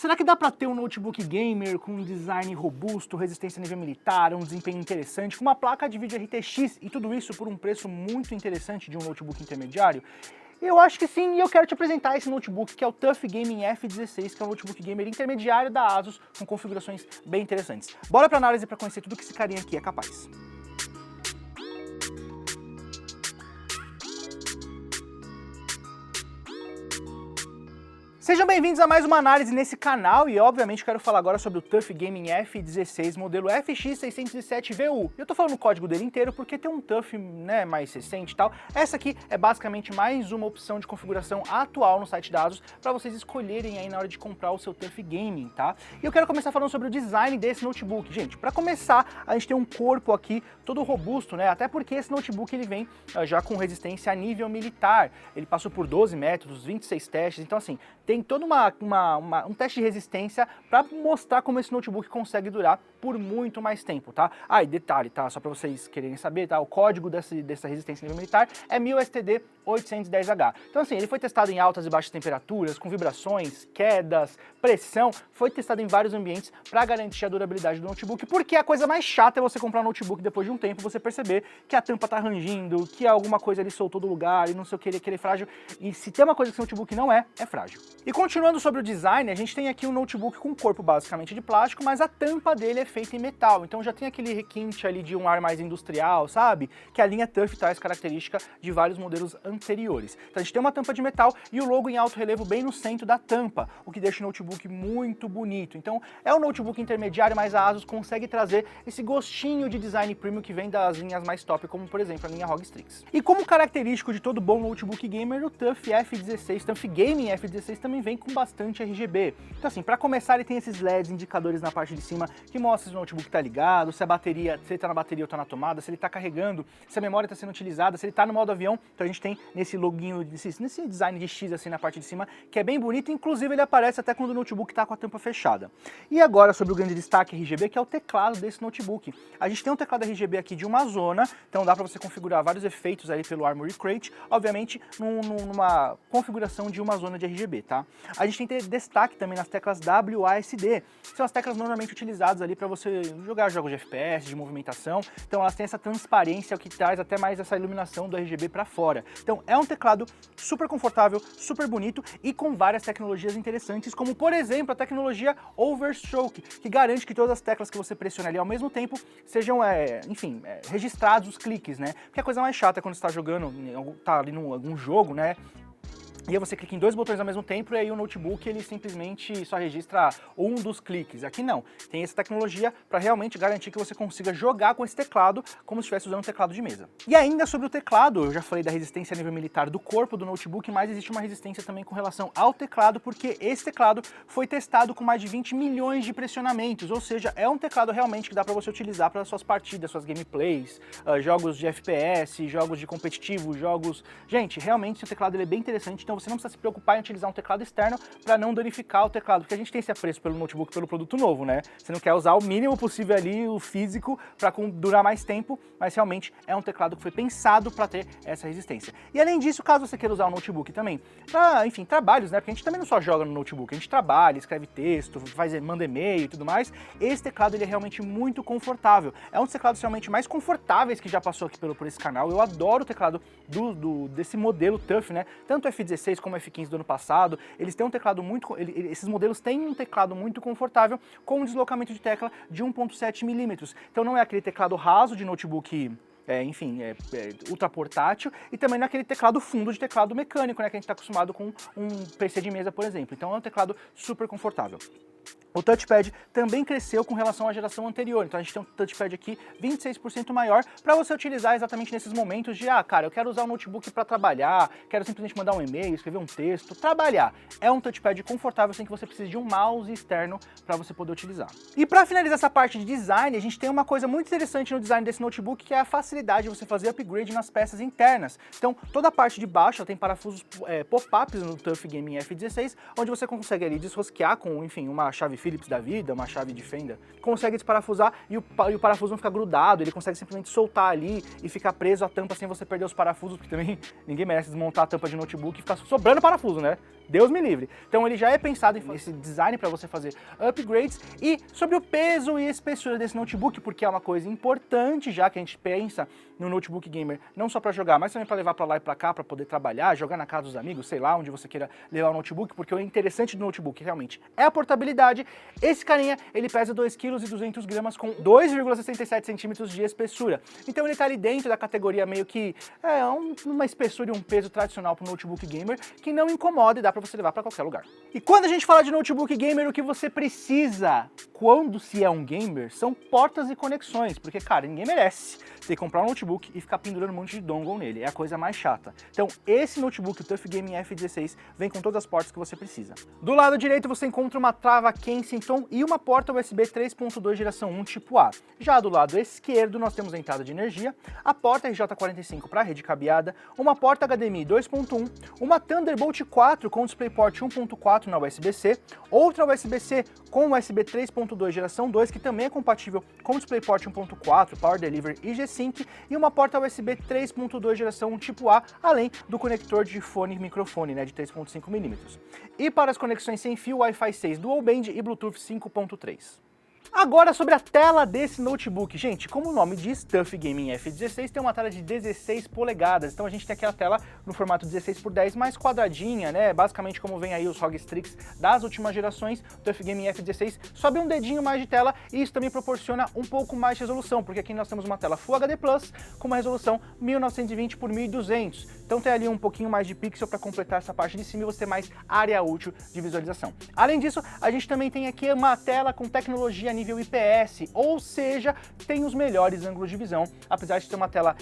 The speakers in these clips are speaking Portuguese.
Será que dá para ter um notebook gamer com um design robusto, resistência a nível militar, um desempenho interessante, com uma placa de vídeo RTX e tudo isso por um preço muito interessante de um notebook intermediário? Eu acho que sim, e eu quero te apresentar esse notebook que é o TUF Gaming F16, que é um notebook gamer intermediário da ASUS com configurações bem interessantes. Bora para análise para conhecer tudo que esse carinha aqui é capaz. Sejam bem-vindos a mais uma análise nesse canal e, obviamente, quero falar agora sobre o TUF Gaming F16 modelo FX607VU. Eu tô falando o código dele inteiro porque tem um TUF, né, mais recente e tal. Essa aqui é basicamente mais uma opção de configuração atual no site da ASUS para vocês escolherem aí na hora de comprar o seu TUF Gaming, tá? E eu quero começar falando sobre o design desse notebook. Gente, para começar, a gente tem um corpo aqui todo robusto, né? Até porque esse notebook ele vem já com resistência a nível militar. Ele passou por 12 métodos, 26 testes, então assim, tem todo um teste de resistência para mostrar como esse notebook consegue durar por muito mais tempo, tá? Ah, e detalhe, tá? Só para vocês quererem saber, tá? O código dessa resistência nível militar é 1000STD810H. Então assim, ele foi testado em altas e baixas temperaturas, com vibrações, quedas, pressão, foi testado em vários ambientes para garantir a durabilidade do notebook, porque a coisa mais chata é você comprar um notebook depois de um tempo você perceber que a tampa tá rangindo, que alguma coisa ali soltou do lugar e não sei o que, ele é frágil. E se tem uma coisa que esse notebook não é frágil. E continuando sobre o design, a gente tem aqui um notebook com corpo basicamente de plástico, mas a tampa dele é feita em metal, então já tem aquele requinte ali de um ar mais industrial, sabe? Que a linha TUF traz característica de vários modelos anteriores. Então a gente tem uma tampa de metal e o logo em alto relevo bem no centro da tampa, o que deixa o notebook muito bonito. Então é um notebook intermediário, mas a ASUS consegue trazer esse gostinho de design premium que vem das linhas mais top, como por exemplo a linha ROG Strix. E como característico de todo bom notebook gamer, o TUF F16, TUF Gaming F16 também vem com bastante RGB. Então assim, para começar ele tem esses LEDs indicadores na parte de cima que mostram se o notebook está ligado, se ele está na bateria ou está na tomada, se ele está carregando, se a memória está sendo utilizada, se ele está no modo avião. Então a gente tem nesse loginho, nesse design de X assim na parte de cima, que é bem bonito, inclusive ele aparece até quando o notebook está com a tampa fechada. E agora sobre o grande destaque RGB, que é o teclado desse notebook. A gente tem um teclado RGB aqui de uma zona, então dá para você configurar vários efeitos aí pelo Armoury Crate, obviamente numa configuração de uma zona de RGB, tá? A gente tem destaque também nas teclas WASD, que são as teclas normalmente utilizadas ali para você jogar jogos de FPS, de movimentação, então elas têm essa transparência, o que traz até mais essa iluminação do RGB para fora. Então é um teclado super confortável, super bonito e com várias tecnologias interessantes, como por exemplo a tecnologia Overstroke, que garante que todas as teclas que você pressiona ali ao mesmo tempo sejam, registrados os cliques, né? Porque a coisa mais chata é quando você está jogando, tá ali em algum jogo, né? E aí você clica em dois botões ao mesmo tempo e aí o notebook ele simplesmente só registra um dos cliques. Aqui não, tem essa tecnologia para realmente garantir que você consiga jogar com esse teclado como se estivesse usando um teclado de mesa. E ainda sobre o teclado, eu já falei da resistência a nível militar do corpo do notebook, mas existe uma resistência também com relação ao teclado, porque esse teclado foi testado com mais de 20 milhões de pressionamentos, ou seja, é um teclado realmente que dá para você utilizar para suas partidas, suas gameplays, jogos de FPS, jogos de competitivo, jogos... Gente, realmente esse teclado ele é bem interessante, então você não precisa se preocupar em utilizar um teclado externo para não danificar o teclado, porque a gente tem esse apreço pelo notebook, pelo produto novo, né? Você não quer usar o mínimo possível ali, o físico, para durar mais tempo, mas realmente é um teclado que foi pensado para ter essa resistência. E além disso, caso você queira usar o notebook também, para, enfim, trabalhos, né? Porque a gente também não só joga no notebook, a gente trabalha, escreve texto, manda e-mail e tudo mais. Esse teclado ele é realmente muito confortável. É um dos teclados realmente mais confortáveis que já passou aqui por esse canal. Eu adoro o teclado desse modelo TUF, né? Tanto o F16 como o F15 do ano passado, eles têm um teclado esses modelos têm um teclado muito confortável com um deslocamento de tecla de 1.7 milímetros. Então não é aquele teclado raso de notebook ultra portátil, e também naquele teclado fundo de teclado mecânico, né, que a gente está acostumado com um PC de mesa, por exemplo. Então é um teclado super confortável. O touchpad também cresceu com relação à geração anterior, então a gente tem um touchpad aqui 26% maior para você utilizar exatamente nesses momentos de, cara, eu quero usar o notebook para trabalhar, quero simplesmente mandar um e-mail, escrever um texto, trabalhar. É um touchpad confortável sem que você precise de um mouse externo para você poder utilizar. E para finalizar essa parte de design, a gente tem uma coisa muito interessante no design desse notebook, que é a facilidade de você fazer upgrade nas peças internas. Então, toda a parte de baixo tem parafusos pop-ups no TUF Gaming F16, onde você consegue ali desrosquear com, enfim, uma chave Phillips da vida, uma chave de fenda, consegue desparafusar e o parafuso não fica grudado, ele consegue simplesmente soltar ali e ficar preso à tampa sem você perder os parafusos, porque também ninguém merece desmontar a tampa de notebook e ficar sobrando parafuso, né? Deus me livre. Então ele já é pensado em esse design para você fazer upgrades. E sobre o peso e espessura desse notebook, porque é uma coisa importante, já que a gente pensa no notebook gamer não só para jogar, mas também para levar para lá e para cá, para poder trabalhar, jogar na casa dos amigos, sei lá, onde você queira levar o notebook, porque o interessante do notebook realmente é a portabilidade. Esse carinha, ele pesa 2,2 kg com 2,67 centímetros de espessura. Então ele tá ali dentro da categoria meio que uma espessura e um peso tradicional para o notebook gamer, que não incomoda e dá para você levar para qualquer lugar. E quando a gente fala de notebook gamer, o que você precisa quando se é um gamer são portas e conexões, porque, cara, ninguém merece ter que comprar um notebook e ficar pendurando um monte de dongle nele, é a coisa mais chata. Então, esse notebook, o TUF Gaming F16, vem com todas as portas que você precisa. Do lado direito você encontra uma trava Kensington e uma porta USB 3.2 geração 1 tipo A. Já do lado esquerdo nós temos a entrada de energia, a porta RJ45 para rede cabeada, uma porta HDMI 2.1, uma Thunderbolt 4 com DisplayPort 1.4 na USB-C, outra USB-C com USB 3.2 geração 2, que também é compatível com DisplayPort 1.4, Power Delivery e G-Sync, e uma porta USB 3.2 geração 1 tipo A, além do conector de fone e microfone, né, de 3.5 mm. E para as conexões sem fio, Wi-Fi 6 Dual Band e Bluetooth 5.3. Agora sobre a tela desse notebook. Gente, como o nome diz, TUF Gaming F16 tem uma tela de 16 polegadas, então a gente tem aquela tela no formato 16x10 mais quadradinha, né? Basicamente como vem aí os ROG Strix das últimas gerações, o TUF Gaming F16 sobe um dedinho mais de tela e isso também proporciona um pouco mais de resolução, porque aqui nós temos uma tela Full HD Plus com uma resolução 1920 por 1200. Então tem ali um pouquinho mais de pixel para completar essa parte de cima e você ter mais área útil de visualização. Além disso, a gente também tem aqui uma tela com tecnologia nível IPS, ou seja, tem os melhores ângulos de visão. Apesar de ter uma tela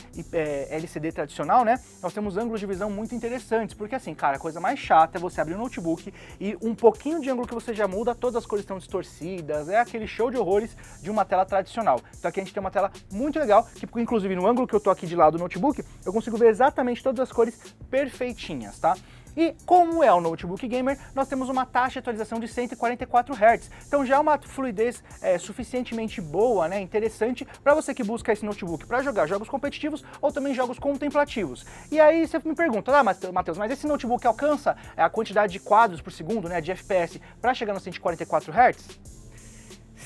LCD tradicional, né, nós temos ângulos de visão muito interessantes, porque assim, cara, a coisa mais chata é você abrir o notebook e um pouquinho de ângulo que você já muda, todas as cores estão distorcidas, é aquele show de horrores de uma tela tradicional. Então aqui a gente tem uma tela muito legal, que inclusive no ângulo que eu tô aqui de lado do notebook, eu consigo ver exatamente todas as cores perfeitinhas, tá? E como é o notebook gamer, nós temos uma taxa de atualização de 144 Hz, então já é uma fluidez suficientemente boa, né, interessante para você que busca esse notebook para jogar jogos competitivos ou também jogos contemplativos. E aí você me pergunta, Matheus, mas esse notebook alcança a quantidade de quadros por segundo, né, de FPS, para chegar nos 144 Hz?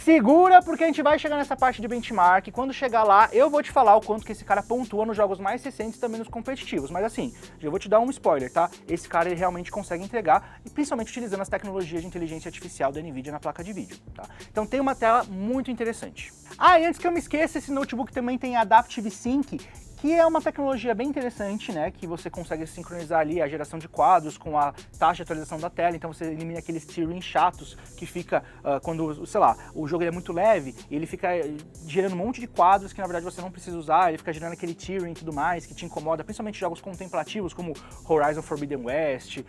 Segura, porque a gente vai chegar nessa parte de benchmark. Quando chegar lá, eu vou te falar o quanto que esse cara pontua nos jogos mais recentes e também nos competitivos. Mas assim, já vou te dar um spoiler, tá? Esse cara, ele realmente consegue entregar, e principalmente utilizando as tecnologias de inteligência artificial da NVIDIA na placa de vídeo, tá? Então tem uma tela muito interessante. Ah, e antes que eu me esqueça, esse notebook também tem Adaptive Sync, que é uma tecnologia bem interessante, né, que você consegue sincronizar ali a geração de quadros com a taxa de atualização da tela, então você elimina aqueles tearing chatos que fica quando, sei lá, o jogo é muito leve e ele fica gerando um monte de quadros que na verdade você não precisa usar, ele fica gerando aquele tearing e tudo mais que te incomoda, principalmente jogos contemplativos como Horizon Forbidden West,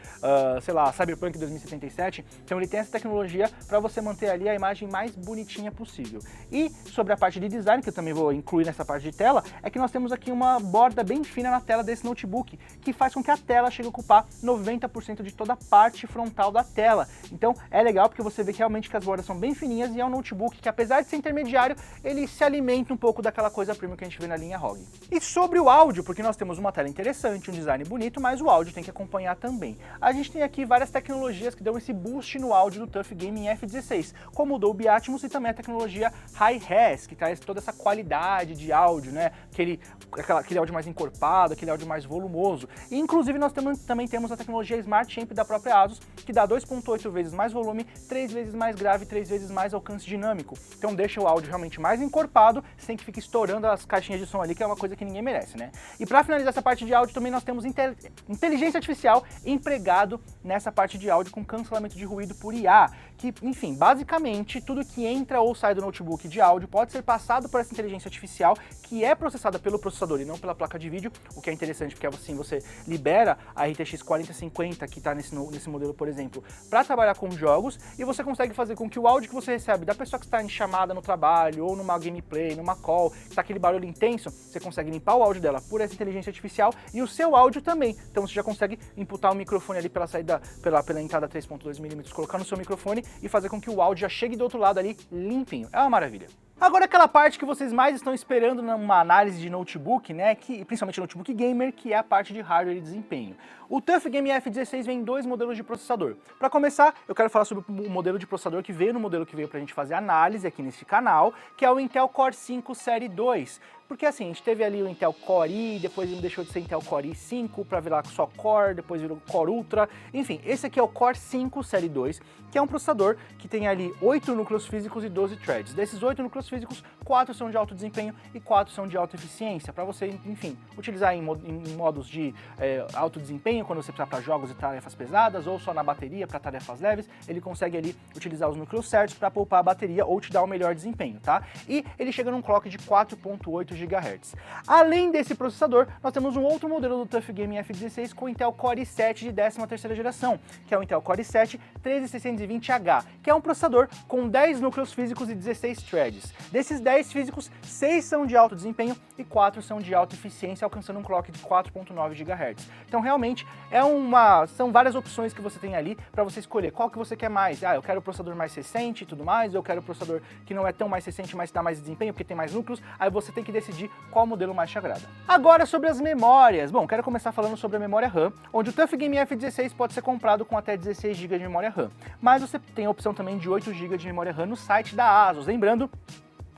sei lá, Cyberpunk 2077, então ele tem essa tecnologia para você manter ali a imagem mais bonitinha possível. E sobre a parte de design, que eu também vou incluir nessa parte de tela, é que nós temos aqui uma borda bem fina na tela desse notebook, que faz com que a tela chegue a ocupar 90% de toda a parte frontal da tela. Então é legal porque você vê que realmente que as bordas são bem fininhas e é um notebook que, apesar de ser intermediário, ele se alimenta um pouco daquela coisa premium que a gente vê na linha ROG. E sobre o áudio, porque nós temos uma tela interessante, um design bonito, mas o áudio tem que acompanhar também. A gente tem aqui várias tecnologias que dão esse boost no áudio do TUF Gaming F16, como o Dolby Atmos e também a tecnologia Hi-Res, que traz toda essa qualidade de áudio, né? Aquele áudio mais encorpado, aquele áudio mais volumoso. E inclusive nós também temos a tecnologia Smart Amp da própria ASUS, que dá 2.8 vezes mais volume, 3 vezes mais grave, 3 vezes mais alcance dinâmico. Então deixa o áudio realmente mais encorpado, sem que fique estourando as caixinhas de som ali, que é uma coisa que ninguém merece, né? E para finalizar essa parte de áudio, também nós temos inteligência artificial empregado nessa parte de áudio com cancelamento de ruído por IA, que, enfim, basicamente tudo que entra ou sai do notebook de áudio pode ser passado por essa inteligência artificial, que é processada pelo processador e não pela placa de vídeo, o que é interessante porque assim você libera a RTX 4050 que está nesse modelo, por exemplo, para trabalhar com jogos, e você consegue fazer com que o áudio que você recebe da pessoa que está em chamada no trabalho, ou numa gameplay, numa call, que está aquele barulho intenso, você consegue limpar o áudio dela por essa inteligência artificial e o seu áudio também. Então você já consegue imputar o microfone ali pela saída, pela entrada 3.2mm, colocar no seu microfone e fazer com que o áudio já chegue do outro lado ali limpinho. É uma maravilha. Agora aquela parte que vocês mais estão esperando numa análise de notebook, né, principalmente notebook gamer, que é a parte de hardware e desempenho. O TUF Game F16 vem em 2 modelos de processador. Para começar, eu quero falar sobre o modelo de processador que veio no modelo que veio pra gente fazer análise aqui nesse canal, que é o Intel Core 5 Série 2. Porque assim, a gente teve ali o Intel Core i, depois ele deixou de ser Intel Core i5 para virar só Core, depois virou Core Ultra. Enfim, esse aqui é o Core 5 Série 2, que é um processador que tem ali 8 núcleos físicos e 12 threads. Desses 8 núcleos físicos, 4 são de alto desempenho e 4 são de alta eficiência, para você, enfim, utilizar em modos de alto desempenho, quando você precisa para jogos e tarefas pesadas, ou só na bateria para tarefas leves, ele consegue ali utilizar os núcleos certos para poupar a bateria ou te dar um melhor desempenho, tá? E ele chega num clock de 4.8 GHz. Além desse processador, nós temos um outro modelo do TUF Game F16 com o Intel Core i7 de 13ª geração, que é o Intel Core i7 13620H, que é um processador com 10 núcleos físicos e 16 threads. Desses 10 físicos, 6 são de alto desempenho e 4 são de alta eficiência, alcançando um clock de 4.9 GHz. Então realmente são várias opções que você tem ali para você escolher qual que você quer mais. Eu quero o processador mais recente e tudo mais, eu quero o processador que não é tão mais recente, mas dá mais desempenho porque tem mais núcleos. Aí você tem que decidir qual modelo mais te agrada. Agora sobre as memórias. Bom, quero começar falando sobre a memória RAM, onde o TUF Game F16 pode ser comprado com até 16 GB de memória RAM, mas você tem a opção também de 8 GB de memória RAM no site da ASUS. Lembrando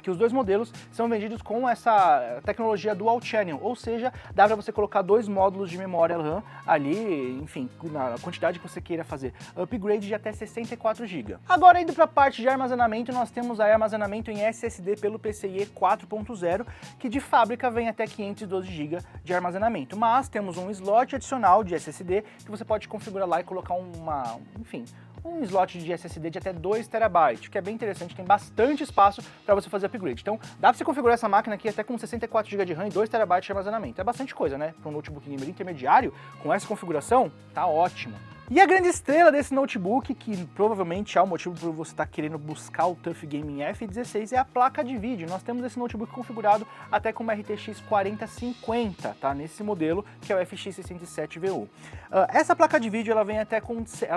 que os dois modelos são vendidos com essa tecnologia Dual Channel, ou seja, dá para você colocar 2 módulos de memória RAM ali, enfim, na quantidade que você queira fazer upgrade de até 64 GB. Agora indo para a parte de armazenamento, nós temos aí armazenamento em SSD pelo PCIe 4.0, que de fábrica vem até 512 GB de armazenamento, mas temos um slot adicional de SSD que você pode configurar lá e colocar um slot de SSD de até 2 TB, que é bem interessante, tem bastante espaço para você fazer upgrade. Então, dá para você configurar essa máquina aqui até com 64 GB de RAM e 2 TB de armazenamento. É bastante coisa, né? Para um notebook gamer intermediário, com essa configuração, tá ótimo. E a grande estrela desse notebook, que provavelmente é o motivo por você estar querendo buscar o TUF Gaming F16, é a placa de vídeo. Nós temos esse notebook configurado até com uma RTX 4050, tá? Nesse modelo, que é o FX 607VU. Essa placa de vídeo ela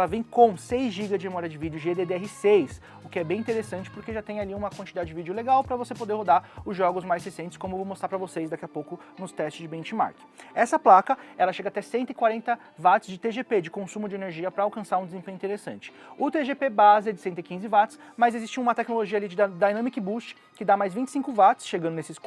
vem com 6 GB de memória de vídeo GDDR6, o que é bem interessante porque já tem ali uma quantidade de vídeo legal para você poder rodar os jogos mais recentes, como eu vou mostrar para vocês daqui a pouco nos testes de benchmark. Essa placa, ela chega até 140 watts de TGP, de consumo de energia, para alcançar um desempenho interessante. O TGP base é de 115 watts, mas existe uma tecnologia ali de Dynamic Boost que dá mais 25 watts, chegando nesses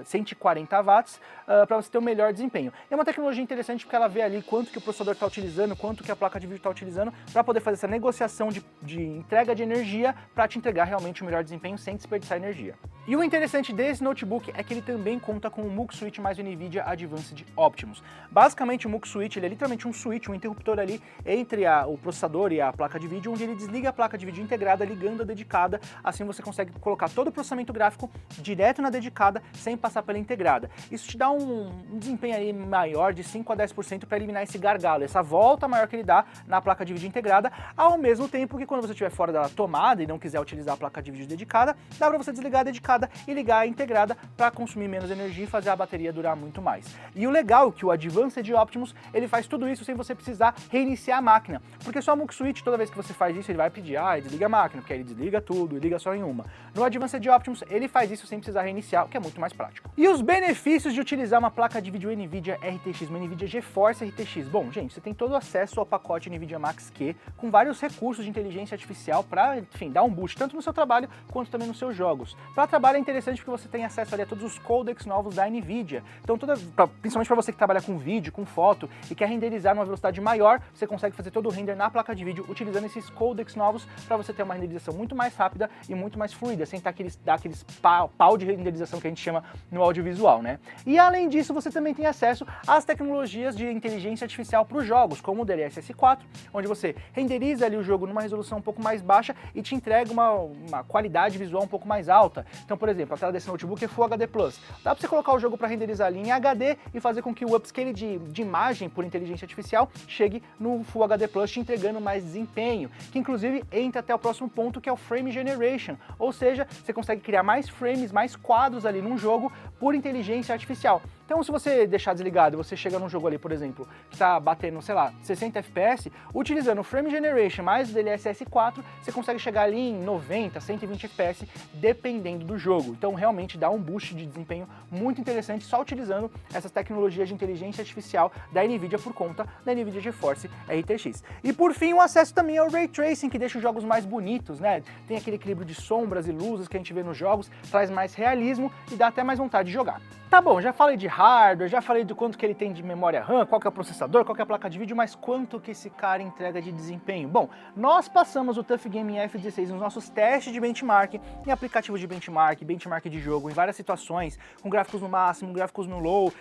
140 watts, para você ter um melhor desempenho. É uma tecnologia interessante porque ela vê ali quanto que o processador está utilizando, quanto que a placa de vídeo está utilizando, para poder fazer essa negociação de entrega de energia para te entregar realmente o melhor desempenho sem desperdiçar energia. E o interessante desse notebook é que ele também conta com o MUX Switch mais o NVIDIA Advanced Optimus. Basicamente o MUX Switch ele é literalmente um switch, um interruptor ali entre o processador e a placa de vídeo, onde ele desliga a placa de vídeo integrada, ligando a dedicada. Assim você consegue colocar todo o processamento gráfico direto na dedicada, sem passar pela integrada. Isso te dá um desempenho aí maior de 5 a 10% para eliminar esse gargalo, essa volta maior que ele dá na placa de vídeo integrada, ao mesmo tempo que quando você estiver fora da tomada e não quiser utilizar a placa de vídeo dedicada, dá para você desligar a dedicada e ligar a integrada para consumir menos energia e fazer a bateria durar muito mais. E o legal é que o Advanced Optimus, ele faz tudo isso sem você precisar reiniciar a máquina, porque só o MUX Switch, toda vez que você faz isso, ele vai pedir, desliga a máquina, porque aí ele desliga tudo e liga só em uma. No Advanced Optimus, ele faz isso sem precisar reiniciar, o que é muito mais prático. E os benefícios de utilizar uma placa de vídeo NVIDIA RTX, uma NVIDIA GeForce RTX? Bom, gente, você tem todo o acesso ao pacote NVIDIA Max-Q, com vários recursos de inteligência artificial para, enfim, dar um boost tanto no seu trabalho quanto também nos seus jogos. Para trabalho é interessante porque você tem acesso ali a todos os codecs novos da NVIDIA. Então, principalmente para você que trabalha com vídeo, com foto e quer renderizar numa velocidade maior, você consegue fazer todo o render na placa de vídeo utilizando esses codecs novos para você ter uma renderização muito mais rápida e muito mais fluida, sem dar aqueles pau de renderização que a gente chama no audiovisual, né? E além disso, você também tem acesso às tecnologias de inteligência artificial para os jogos, como o DLSS 4, onde você renderiza ali o jogo numa resolução um pouco mais baixa e te entrega uma qualidade visual um pouco mais alta. Então, por exemplo, a tela desse notebook é Full HD+. Dá para você colocar o jogo para renderizar ali em HD e fazer com que o upscale de imagem por inteligência artificial chegue no Full HD+, te entregando mais desempenho, que inclusive entra até o próximo ponto, que é o Frame Generation, ou seja, você consegue criar mais frames, mais quadros ali num jogo por inteligência artificial. Então, se você deixar desligado e você chega num jogo ali, por exemplo, que está batendo, sei lá, 60 FPS, utilizando o Frame Generation mais o DLSS 4, você consegue chegar ali em 90, 120 FPS, dependendo do jogo. Então, realmente dá um boost de desempenho muito interessante só utilizando essas tecnologias de inteligência artificial da NVIDIA por conta da NVIDIA GeForce RTX. E por fim, o acesso também ao Ray Tracing, que deixa os jogos mais bonitos, né? Tem aquele equilíbrio de sombras e luzes que a gente vê nos jogos, traz mais realismo e dá até mais vontade de jogar. Tá bom, já falei de hardware, já falei do quanto que ele tem de memória RAM, qual que é o processador, qual que é a placa de vídeo, mas quanto que esse cara entrega de desempenho? Bom, nós passamos o TUF Gaming F16 nos nossos testes de benchmark, em aplicativos de benchmark de jogo, em várias situações, com gráficos no máximo, gráficos no low,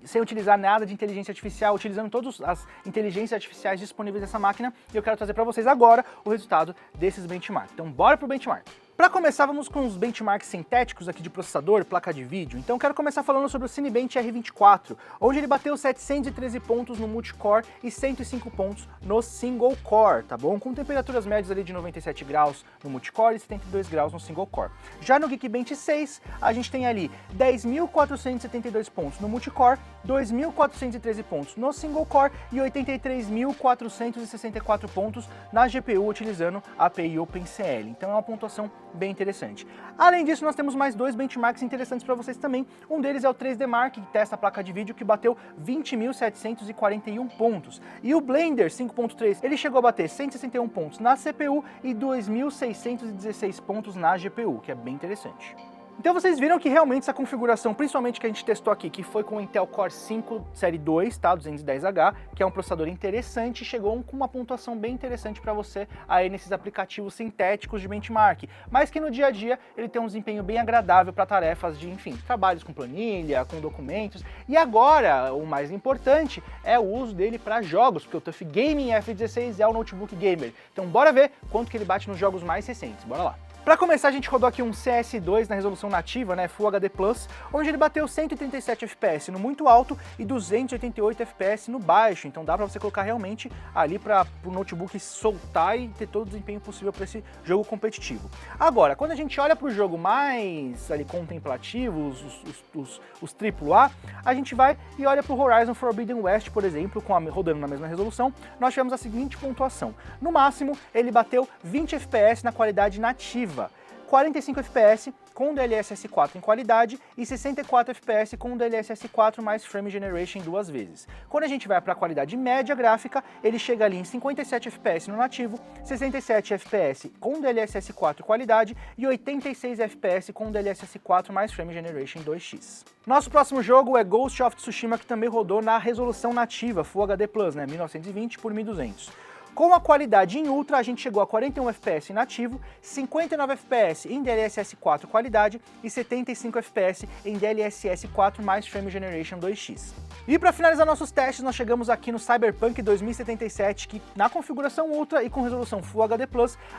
sem utilizar nada de inteligência artificial, utilizando todas as inteligências artificiais disponíveis nessa máquina, e eu quero trazer para vocês agora o resultado desses benchmarks. Então bora pro benchmark! Para começar, vamos com os benchmarks sintéticos aqui de processador, placa de vídeo. Então quero começar falando sobre o Cinebench R24, onde ele bateu 713 pontos no multicore e 105 pontos no single core, tá bom? Com temperaturas médias ali de 97 graus no multicore e 72 graus no single core. Já no Geekbench 6, a gente tem ali 10.472 pontos no multicore, 2.413 pontos no single core e 83.464 pontos na GPU utilizando a API OpenCL. Então é uma pontuação bem interessante. Além disso, nós temos mais dois benchmarks interessantes para vocês também. Um deles é o 3D Mark, que testa a placa de vídeo, que bateu 20.741 pontos. E o Blender 5.3, ele chegou a bater 161 pontos na CPU e 2.616 pontos na GPU, que é bem interessante. Então vocês viram que realmente essa configuração, principalmente que a gente testou aqui, que foi com o Intel Core 5 série 2, tá, 210H, que é um processador interessante, chegou com uma pontuação bem interessante para você aí nesses aplicativos sintéticos de benchmark, mas que no dia a dia ele tem um desempenho bem agradável para tarefas de, enfim, trabalhos com planilha, com documentos. E agora, o mais importante é o uso dele para jogos, porque o TUF Gaming F16 é o notebook gamer. Então bora ver quanto que ele bate nos jogos mais recentes, bora lá. Para começar, a gente rodou aqui um CS2 na resolução nativa, né, Full HD+, onde ele bateu 137 FPS no muito alto e 288 FPS no baixo, então dá para você colocar realmente ali para o notebook soltar e ter todo o desempenho possível para esse jogo competitivo. Agora, quando a gente olha para o jogo mais ali contemplativo, os AAA, a gente vai e olha para o Horizon Forbidden West, por exemplo, rodando na mesma resolução, nós tivemos a seguinte pontuação. No máximo, ele bateu 20 FPS na qualidade nativa, 45 FPS com DLSS 4 em qualidade e 64 FPS com DLSS 4 mais Frame Generation duas vezes. Quando a gente vai para a qualidade média gráfica, ele chega ali em 57 FPS no nativo, 67 FPS com DLSS 4 qualidade e 86 FPS com DLSS 4 mais Frame Generation 2x. Nosso próximo jogo é Ghost of Tsushima, que também rodou na resolução nativa Full HD+, né, 1920 por 1200. Com a qualidade em Ultra, a gente chegou a 41 FPS nativo, 59 FPS em DLSS 4 qualidade e 75 FPS em DLSS 4 mais Frame Generation 2x. E para finalizar nossos testes, nós chegamos aqui no Cyberpunk 2077, que na configuração Ultra e com resolução Full HD+,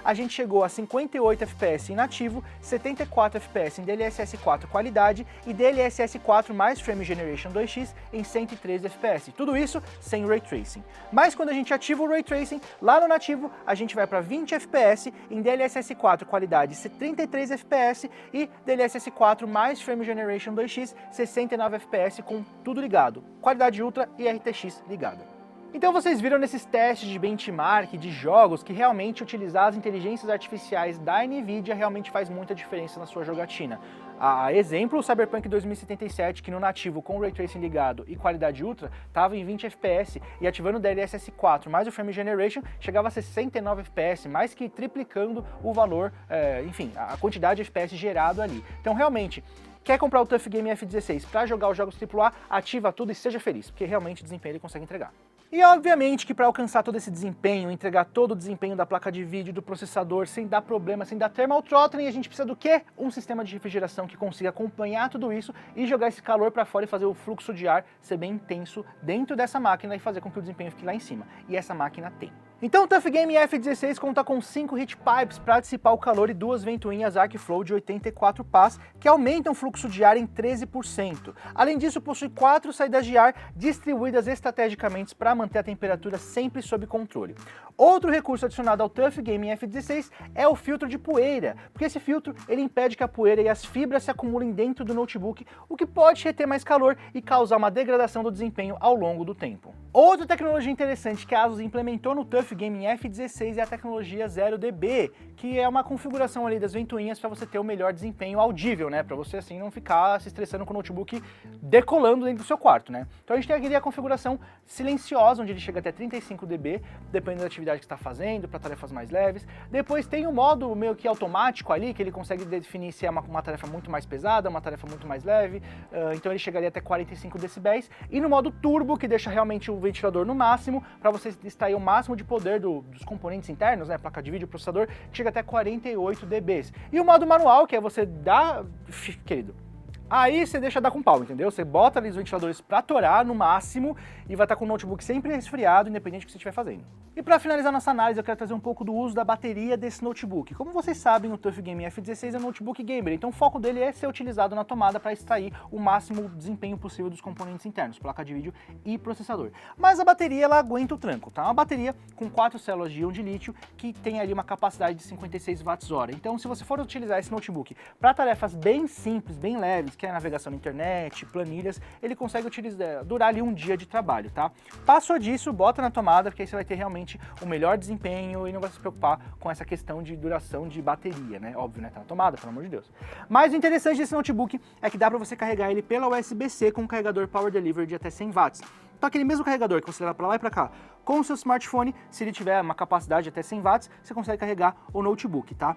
a gente chegou a 58 FPS em nativo, 74 FPS em DLSS 4 qualidade e DLSS 4 mais Frame Generation 2x em 113 FPS. Tudo isso sem Ray Tracing. Mas quando a gente ativa o Ray Tracing, lá no nativo, a gente vai para 20 FPS em DLSS 4 qualidade 33 FPS e DLSS 4 mais Frame Generation 2x 69 FPS com tudo ligado, qualidade Ultra e RTX ligada. Então vocês viram nesses testes de benchmark de jogos que realmente utilizar as inteligências artificiais da NVIDIA realmente faz muita diferença na sua jogatina. A exemplo, o Cyberpunk 2077, que no nativo com o Ray Tracing ligado e qualidade Ultra, estava em 20 FPS e ativando o DLSS 4 mais o Frame Generation, chegava a 69 FPS, mais que triplicando o valor, enfim, a quantidade de FPS gerado ali. Então realmente, quer comprar o TUF Gaming F16 para jogar os jogos AAA, ativa tudo e seja feliz, porque realmente o desempenho ele consegue entregar. E obviamente que para alcançar todo esse desempenho, entregar todo o desempenho da placa de vídeo, do processador, sem dar problema, sem dar thermal throttling, a gente precisa do quê? Um sistema de refrigeração que consiga acompanhar tudo isso e jogar esse calor para fora e fazer o fluxo de ar ser bem intenso dentro dessa máquina e fazer com que o desempenho fique lá em cima. E essa máquina tem. Então o TUF Gaming F16 conta com 5 heat pipes para dissipar o calor e 2 ventoinhas Arcflow de 84 pás, que aumentam o fluxo de ar em 13%. Além disso, possui 4 saídas de ar distribuídas estrategicamente para manter a temperatura sempre sob controle. Outro recurso adicionado ao TUF Gaming F16 é o filtro de poeira, porque esse filtro ele impede que a poeira e as fibras se acumulem dentro do notebook, o que pode reter mais calor e causar uma degradação do desempenho ao longo do tempo. Outra tecnologia interessante que a ASUS implementou no TUF Gaming F16 é a tecnologia 0dB, que é uma configuração ali das ventoinhas para você ter o melhor desempenho audível, né? Para você assim não ficar se estressando com o notebook decolando dentro do seu quarto, né? Então a gente tem aqui a configuração silenciosa, onde ele chega até 35 dB, dependendo da atividade que está fazendo, para tarefas mais leves. Depois tem o modo meio que automático ali, que ele consegue definir se é uma tarefa muito mais pesada, uma tarefa muito mais leve, então ele chegaria até 45 decibéis. E no modo turbo, que deixa realmente o ventilador no máximo, para você extrair o máximo de poder dos componentes internos, né, placa de vídeo, processador, chega até 48 dB. E o modo manual, que é você dar, querido, aí você deixa dar com pau, entendeu? Você bota ali os ventiladores para torar no máximo e vai estar com o notebook sempre resfriado, independente do que você estiver fazendo. E para finalizar nossa análise, eu quero trazer um pouco do uso da bateria desse notebook. Como vocês sabem, o TUF Gaming F16 é um notebook gamer, então o foco dele é ser utilizado na tomada para extrair o máximo desempenho possível dos componentes internos, placa de vídeo e processador. Mas a bateria, ela aguenta o tranco, tá? Uma bateria com 4 células de íon de lítio que tem ali uma capacidade de 56 Wh. Então, se você for utilizar esse notebook para tarefas bem simples, bem leves, que é navegação na internet, planilhas, ele consegue durar ali um dia de trabalho, tá? Passou disso, bota na tomada, porque aí você vai ter realmente o melhor desempenho e não vai se preocupar com essa questão de duração de bateria, né? Óbvio, né? Tá na tomada, pelo amor de Deus. Mas o interessante desse notebook é que dá para você carregar ele pela USB-C com um carregador Power Delivery de até 100 watts. Então aquele mesmo carregador que você leva para lá e para cá, com o seu smartphone, se ele tiver uma capacidade de até 100 watts, você consegue carregar o notebook, tá?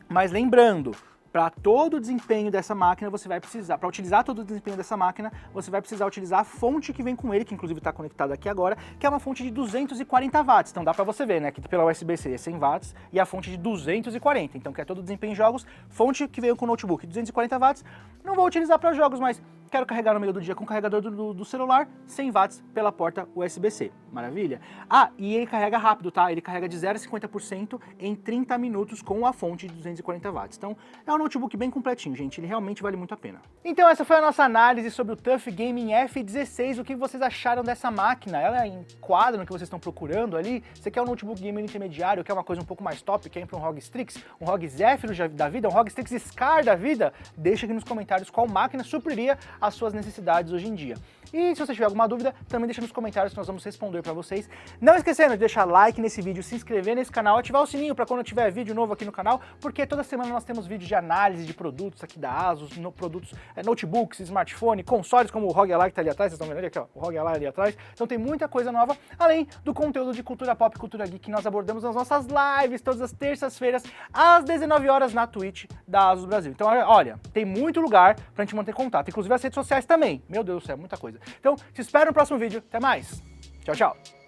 Mas lembrando, para todo o desempenho dessa máquina, você vai precisar, para utilizar todo o desempenho dessa máquina, você vai precisar utilizar a fonte que vem com ele, que inclusive está conectada aqui agora, que é uma fonte de 240 watts. Então dá para você ver, né, que pela USB-C é 100 watts e a fonte de 240. Então quer todo o desempenho em jogos, fonte que veio com o notebook 240 watts, não vou utilizar para jogos, mas quero carregar no meio do dia com o carregador do celular, 100 watts pela porta USB-C. Maravilha? Ah, e ele carrega rápido, tá? Ele carrega de 0 a 50% em 30 minutos com a fonte de 240 watts. Então, é um notebook bem completinho, gente. Ele realmente vale muito a pena. Então, essa foi a nossa análise sobre o TUF Gaming F16. O que vocês acharam dessa máquina? Ela enquadra no que vocês estão procurando ali? Você quer um notebook gamer intermediário, quer uma coisa um pouco mais top, quer ir para um ROG Strix, um ROG Zephyrus da vida, um ROG Strix Scar da vida? Deixa aqui nos comentários qual máquina supriria as suas necessidades hoje em dia. E se você tiver alguma dúvida, também deixa nos comentários que nós vamos responder para vocês. Não esquecendo de deixar like nesse vídeo, se inscrever nesse canal, ativar o sininho para quando tiver vídeo novo aqui no canal, porque toda semana nós temos vídeos de análise de produtos aqui da ASUS, produtos, notebooks, smartphone, consoles como o ROG Ally que tá ali atrás, vocês estão vendo ali, aqui, ó, o ROG Ally ali atrás. Então tem muita coisa nova, além do conteúdo de cultura pop e cultura geek que nós abordamos nas nossas lives todas as terças-feiras às 19 horas na Twitch da ASUS Brasil. Então olha, tem muito lugar pra gente manter contato, inclusive as redes sociais também. Meu Deus do céu, muita coisa. Então te espero no próximo vídeo. Até mais. Tchau, tchau.